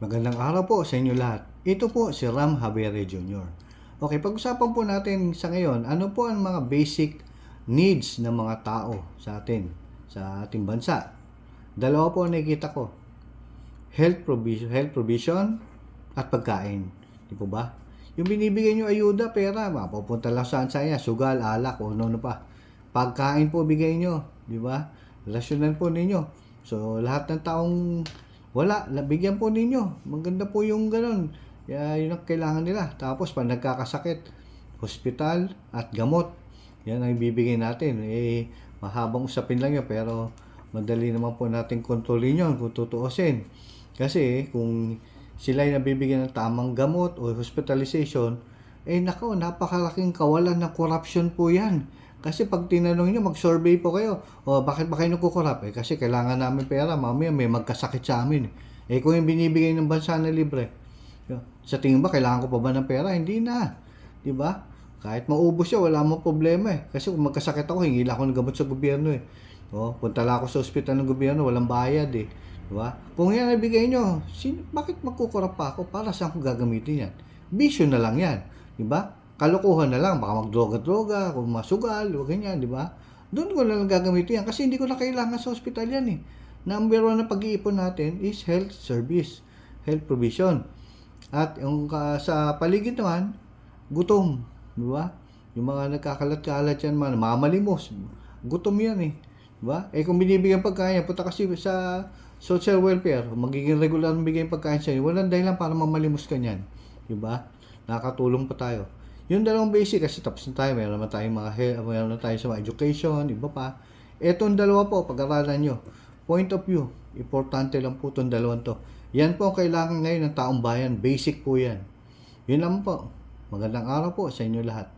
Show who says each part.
Speaker 1: Magandang araw po sa inyo lahat. Ito po si Ram Javere Jr. Okay, pag-usapan po natin sa ngayon, ano po ang mga basic needs ng mga tao sa atin, sa ating bansa. Dalawa po ang nakikita ko. Health provision at pagkain. Di po ba? Yung binibigay nyo ayuda, pera, mapupunta lang saan sa iya, sugal, alak, o ano pa. Pagkain po bigay nyo, di ba? Rasyonan po ninyo. So, lahat ng taong wala, nabigyan po ninyo. Maganda po yung ganun. Yun ang kailangan nila. Tapos, pag nagkakasakit, hospital at gamot. Yan ang ibibigay natin. Mahabang usapin lang yun, pero madali naman po natin kontrolin yun kung tutuusin. Kasi, kung sila ay nabibigyan ng tamang gamot o hospitalization, nako, napakalaking kawalan ng corruption po yan. Kasi pag tinanong nyo, mag-survey po kayo, bakit ba kayo nagkukurap? Kasi kailangan namin pera, mamaya may magkasakit sa amin. Kung yung binibigay ng bansa na libre, sa tingin ba, kailangan ko pa ba ng pera? Hindi na. Di ba? Kahit maubos siya, wala mong problema Kasi kung magkasakit ako, hingi lang ako ng gamot sa gobyerno punta lang ako sa ospital ng gobyerno, walang bayad Di ba? Kung yan nabigay nyo, bakit magkukurap pa ako? Para saan ko gagamitin yan? Bisyo na lang yan. Di ba? Kalokohan na lang, baka magdroga-droga, kung masugal, o ganyan, di ba? Doon ko na lang gagamitin yan kasi hindi ko na kailangan sa hospital yan Number 1 na pag-iipon natin is health service, health provision. At yung sa paligid naman, gutom, di ba? Yung mga nagkakalat-kalat yan, mamalimos, gutom yan di ba? Kung binibigyan pagkain, punta kasi sa social welfare, magiging regular na bigyan pagkain sa'yo, walang dahilan para mamalimos ka niyan, di ba? Nakakatulong pa tayo. Yung dalawang basic, kasi tapos na tayo, mayroon na tayong mga mayroon na tayo sa mga education, iba pa. Etong dalawa po, pag-aralan nyo. Point of view, importante lang po itong dalawang to. Yan po ang kailangan ngayon ng taong bayan, basic po yan. Yun lang po. Magandang araw po sa inyo lahat.